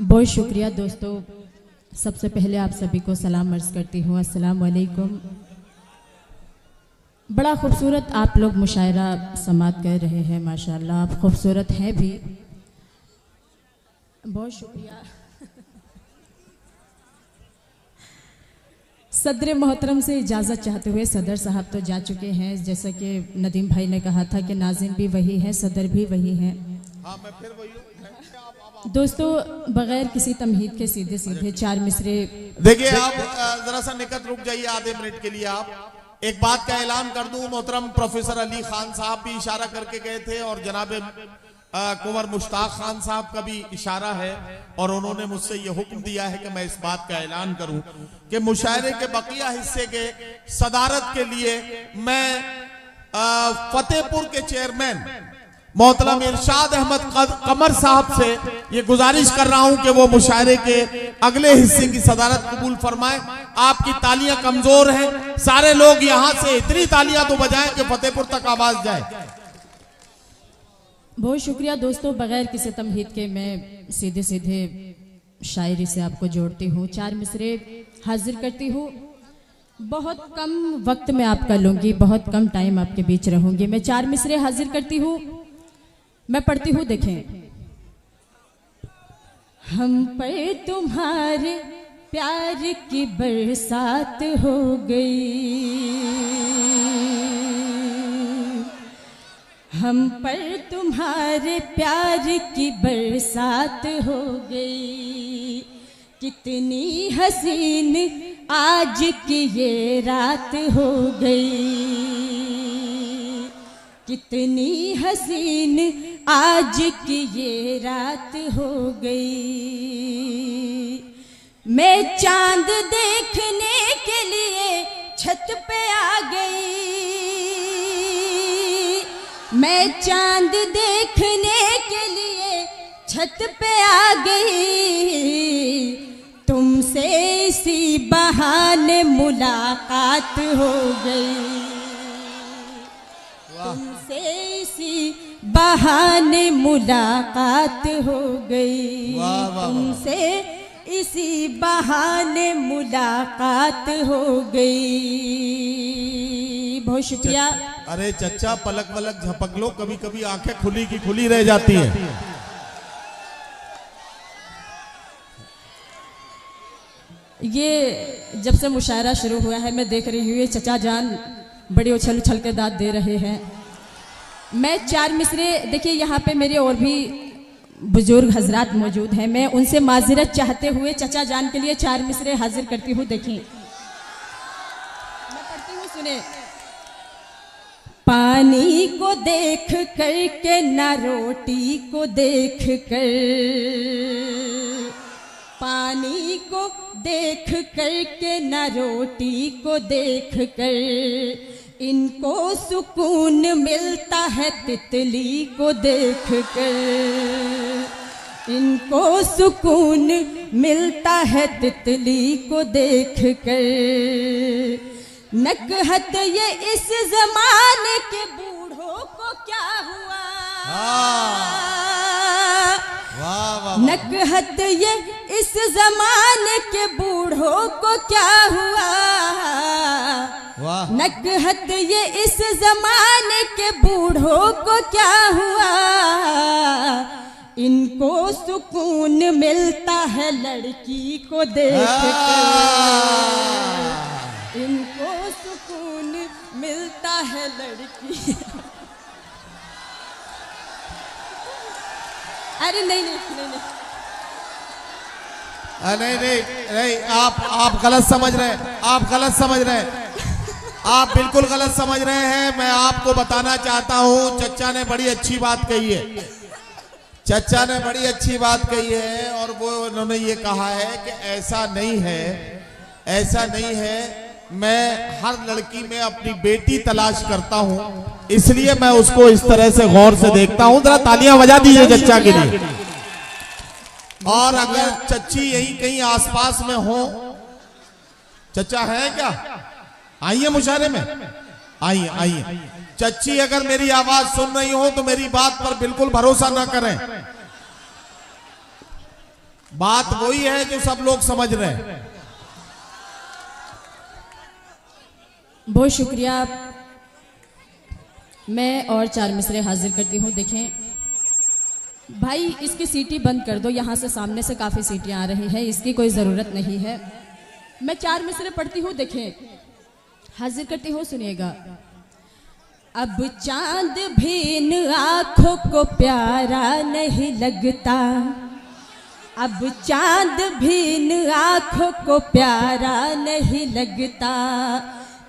बहुत शुक्रिया दोस्तों। सबसे पहले आप सभी को सलाम अर्ज करती हूँ, अस्सलाम वालेकुम। बड़ा खूबसूरत आप लोग मुशायरा समात कर रहे हैं, माशाल्लाह आप खूबसूरत हैं भी। बहुत शुक्रिया। सदर मोहतरम से इजाज़त चाहते हुए सदर साहब तो जा चुके हैं, जैसा कि नदीम भाई ने कहा था कि नाज़िम भी वही है, सदर भी वही है। हाँ, मैं फिर वही हूँ। दोस्तों बगैर किसी तमहीद के सीधे सीधे चार मिसरे। देखिए आप जरा सा निकट रुक जाइए आधे मिनट के लिए। आप एक बात का ऐलान कर दूं, मोहतरम प्रोफेसर अली खान साहब भी इशारा करके गए थे और जनाब कुंवर मुश्ताक खान साहब का भी इशारा है और उन्होंने मुझसे ये हुक्म दिया है कि मैं इस बात का ऐलान करूं कि मुशायरे के बकिया हिस्से के सदारत के लिए मैं फतेहपुर के चेयरमैन मोहतरम इरशाद अहमद कमर साहब से ये गुजारिश कर रहा हूं कि वो मुशायरे के अगले हिस्से की सदारत कबूल फरमाएं। आपकी तालियां कमजोर हैं, सारे लोग यहां से इतनी तालियां तो बजाएं कि फतेहपुर तक आवाज जाए। बहुत शुक्रिया दोस्तों। बगैर किसी तमहीद के मैं सीधे सीधे शायरी से आपको जोड़ती हूँ, चार मिसरे हाजिर करती हूँ। बहुत कम वक्त में आपका लूंगी, बहुत कम टाइम आपके बीच रहूंगी। मैं चार मिसरे हाजिर करती हूँ, मैं पढ़ती हूँ। देखें, हम पर तुम्हारे प्यार की बरसात हो गई, हम पर तुम्हारे प्यार की बरसात हो गई। कितनी हसीन आज की ये रात हो गई, कितनी हसीन आज की ये रात हो गई। मैं चांद देखने के लिए छत पे आ गई, मैं चांद देखने के लिए छत पे आ गई। तुमसे इसी बहाने मुलाकात हो गई, तुमसे इसी बहाने मुलाकात हो गई, तुमसे इसी बहाने मुलाकात हो गई। बहुत शुक्रिया। अरे चच्चा पलक वलक झपक लो, कभी कभी आंखें खुली की खुली रह जाती हैं। ये जब से मुशायरा शुरू हुआ है मैं देख रही हूँ ये चचा जान बड़े उछल उछल के दाद दे रहे हैं। मैं चार मिसरे, देखिए यहाँ पे मेरे और भी बुजुर्ग हजरात मौजूद हैं, मैं उनसे माजरत चाहते हुए चचा जान के लिए चार मिसरे हाजिर करती हूँ। देखिए मैं पढ़ती हूँ, सुने। पानी को देख कर के ना रोटी को देख कर, पानी को देख कर के ना रोटी को देख कर, इनको सुकून मिलता है तितली को देख कर, इनको सुकून मिलता है तितली को देख कर। नकहत ये इस जमाने के बूढ़ों को क्या हुआ, नकहत ये इस जमाने के बूढ़ों को क्या हुआ, नकहत ये इस जमाने के बूढ़ों को क्या हुआ। इनको सुकून मिलता है लड़की को देख कर, इनको सुकून मिलता है लड़की। अरे नहीं नहीं नहीं नहीं नहीं नहीं नहीं, आप गलत समझ रहे हैं, आप गलत समझ रहे हैं, आप बिल्कुल गलत समझ रहे हैं। मैं आपको बताना चाहता हूं, चच्चा ने बड़ी अच्छी बात कही है, चच्चा ने बड़ी अच्छी बात कही है और वो उन्होंने ये कहा है कि ऐसा नहीं है, ऐसा नहीं है। मैं हर लड़की में अपनी बेटी तलाश करता हूं, इसलिए मैं उसको इस तरह से गौर से देखता हूं। जरा तालियां बजा दीजिए चच्चा के लिए। और अगर चच्ची यही कहीं आसपास में हो, चच्चा है क्या? आइए मुशायरे में, आइए आइए। चच्ची अगर मेरी आवाज सुन रही हो तो मेरी बात पर बिल्कुल भरोसा ना करें। बात वही है जो सब लोग समझ रहे हैं। बहुत शुक्रिया। मैं और 4 मिसरे हाजिर करती हूँ। देखें भाई, इसकी सीटी बंद कर दो, यहाँ से सामने से काफ़ी सीटियाँ आ रही हैं, इसकी कोई ज़रूरत नहीं है। मैं 4 मिसरे पढ़ती हूँ, देखें, हाजिर करती हूँ, सुनिएगा। अब चांद भी इन आँखों को प्यारा नहीं लगता, अब चांद भी इन आँखों को प्यारा नहीं लगता,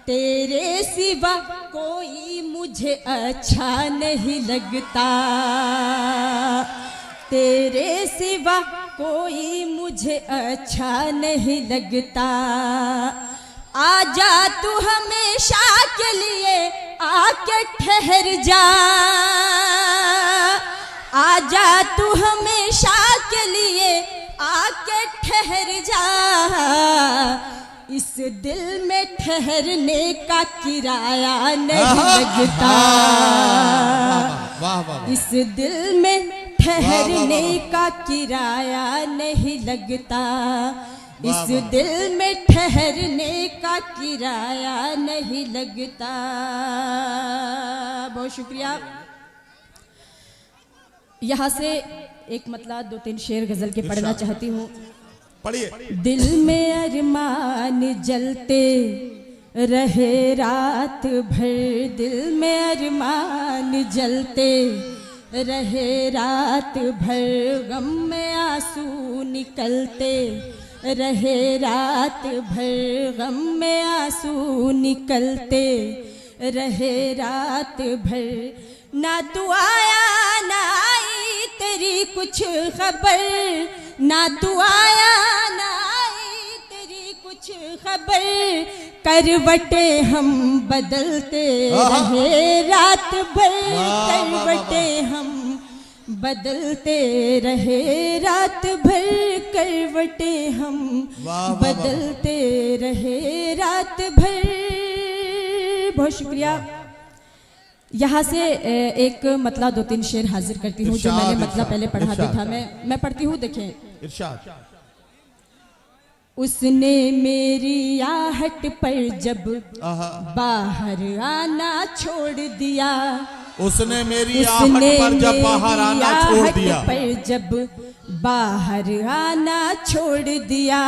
तेरे सिवा कोई मुझे अच्छा नहीं लगता, तेरे सिवा कोई मुझे अच्छा नहीं लगता। आजा तू हमेशा के लिए आके ठहर जा, आजा तू हमेशा के लिए आके ठहर जा, इस दिल में ठहरने का किराया नहीं लगता, इस दिल में ठहरने का किराया नहीं लगता, इस दिल में ठहरने का किराया नहीं लगता। बहुत शुक्रिया। यहाँ से एक मतलब 2-3 शेर गजल के पढ़ना चाहती हूँ। पढ़िए। दिल में अरमान जलते रहे रात भर, दिल में अरमान जलते रहे रात भर, गम में आंसू निकलते रहे रात भर, गम में आंसू निकलते रहे रात भर, ना तू आया ना आई तेरी कुछ खबर, ना तू आया ना आई तेरी कुछ खबर, करवटे हम बदलते रहे रात भर, करवटे हम बदलते रहे रात भर, करवटे हम बदलते रहे रात भर। बहुत शुक्रिया। यहाँ से एक मतलब 2-3 शेर हाजिर करती हूँ जो मैंने मतलब पहले पढ़ा भी था। मैं पढ़ती हूँ, देखें। इरशाद। उसने मेरी आहट पर जब बाहर आना छोड़ दिया, उसने मेरी आहट पर जब बाहर आना छोड़ दिया, पर जब बाहर आना छोड़ दिया,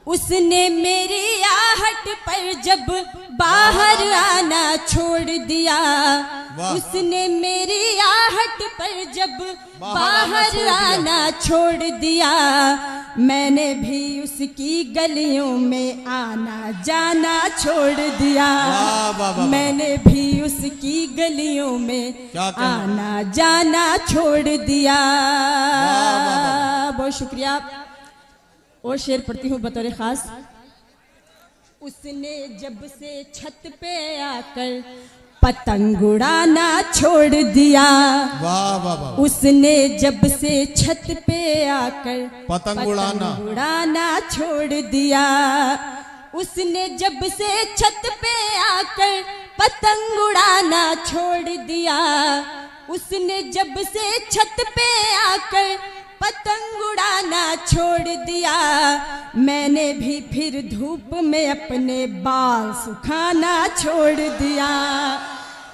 उसने मेरी आहट पर जब बाहर आना छोड़ दिया, उसने मेरी आहट पर जब बाहर आना छोड़ दिया, मैंने भी उसकी गलियों में आना जाना छोड़ दिया, मैंने भी उसकी गलियों में आना जाना छोड़ दिया। बहुत शुक्रिया। और शेर पढ़ती हूँ बतौर खास। उसने जब से छत पे आकर पतंग उड़ाना छोड़ दिया, उसने जब से छत पे आकर पतंग उड़ाना छोड़ दिया, उसने जब से छत पे आकर पतंग उड़ाना छोड़ दिया, उसने जब से छत पे आकर पतंग उड़ाना छोड़ दिया, मैंने भी फिर धूप में अपने बाल सुखाना छोड़ दिया,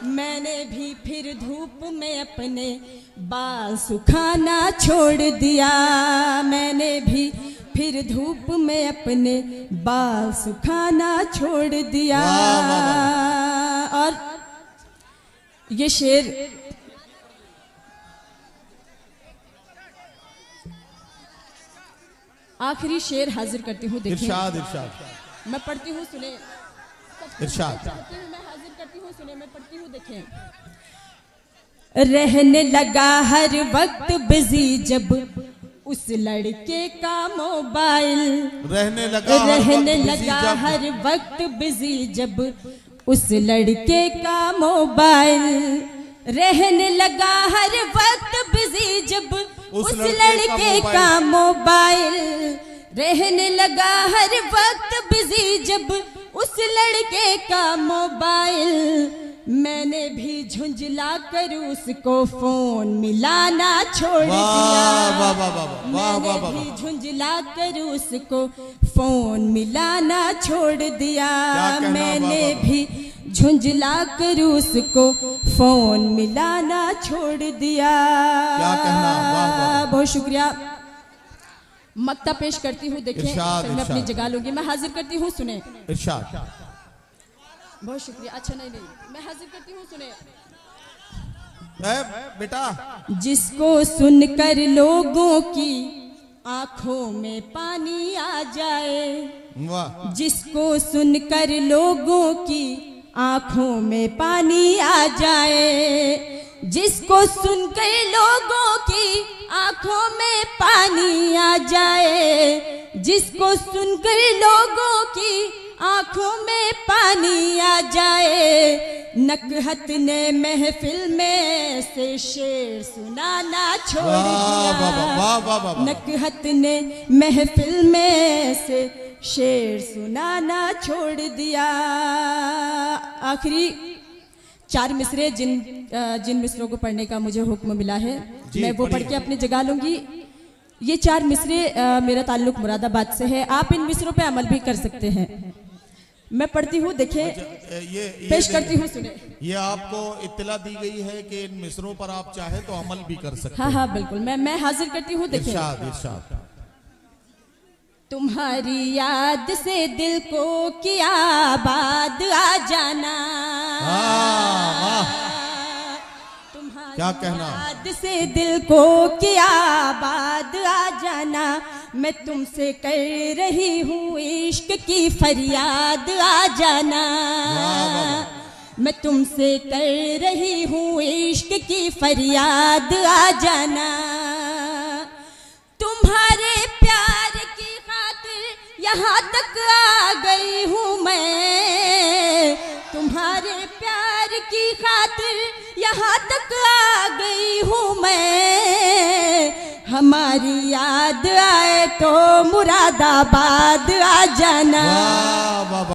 मैंने भी फिर धूप में अपने बाल सुखाना छोड़ दिया, मैंने भी फिर धूप में अपने बाल सुखाना छोड़ दिया। और ये शेर आखिरी शेर हाजिर करती हूँ, देखिए। इरशाद इरशाद। मैं पढ़ती हूँ, सुने। इरशाद। मैं हाजिर करती हूँ, सुने। मैं पढ़ती हूँ, देखें। रहने लगा हर वक्त बिजी जब उस लड़के का मोबाइल, रहने लगा हर वक्त बिजी जब उस लड़के का मोबाइल, रहने लगा हर वक्त बिजी जब उस लड़के का मोबाइल, रहने लगा हर वक्त बिजी जब उस लड़के का मोबाइल, मैंने भी झुंझला कर उसको फोन मिलाना छोड़ वाह, दिया। वाह, वाह, वाह, वाह, वाह, मैंने वाह, भी झुंझला कर उसको फोन मिलाना छोड़ दिया। कहना, मैंने वाह, वाह, भी झुंझला कर उसको फोन मिलाना छोड़ दिया। क्या कहना, वाह, वाह। बहुत शुक्रिया। मक्ता पेश करती हूँ, देखें इरशाद, फिर मैं अपनी इरशाद। जगह लूंगी। मैं हाजिर करती हूँ, सुने। इरशाद। बहुत शुक्रिया। अच्छा नहीं, मैं हाजिर करती हूँ, सुने। बेटा, जिसको सुनकर लोगों की आंखों में पानी आ जाए, वाह, जिसको सुनकर लोगों की आंखों में पानी आ जाए, जिसको सुनकर लोगों की आंखों में पानी आ जाए, जिसको सुनकर लोगों की आंखों में पानी आ जाए, नकहत ने महफिल में से शेर सुनाना छोड़ वाह, वाह, वाह, दिया। वाह, वाह, वाह। नकहत ने महफिल में से शेर सुनाना छोड़ दिया। आखिरी 4 मिसरे जिन मिसरों को पढ़ने का मुझे हुक्म मिला है, जी, मैं वो पढ़ पढ़िए। के अपनी जगह लूंगी। ये 4 मिसरे मेरा ताल्लुक मुरादाबाद से है। आप इन मिसरों पे अमल भी कर सकते हैं। मैं पढ़ती हूँ, देखें, ये पेश करती हूँ, सुने। ये आपको इत्तला दी गई है कि इन मिसरों पर आप चाहे तो अमल भी कर सकते हाँ हैं। हाँ बिल्कुल, मैं हाजिर करती हूँ, देखें। इरशाद, इरशाद। तुम्हारी याद से दिल को किया आबाद आ जाना। वाह, तुम्हारी क्या कहना। याद से दिल को किया आबाद आ जाना। मैं तुमसे कर रही हूँ इश्क की फरियाद आ जाना। मैं तुमसे कर रही हूँ इश्क की फरियाद आ जाना। तुम्हारे प्यार की खातिर यहाँ तक आ गई हूँ मैं। तुम्हारे प्यार की खातिर यहाँ तक आ गई हूँ मैं। हमारी याद आए तो मुरादाबाद आ जाना। वाह, वाह, वाह।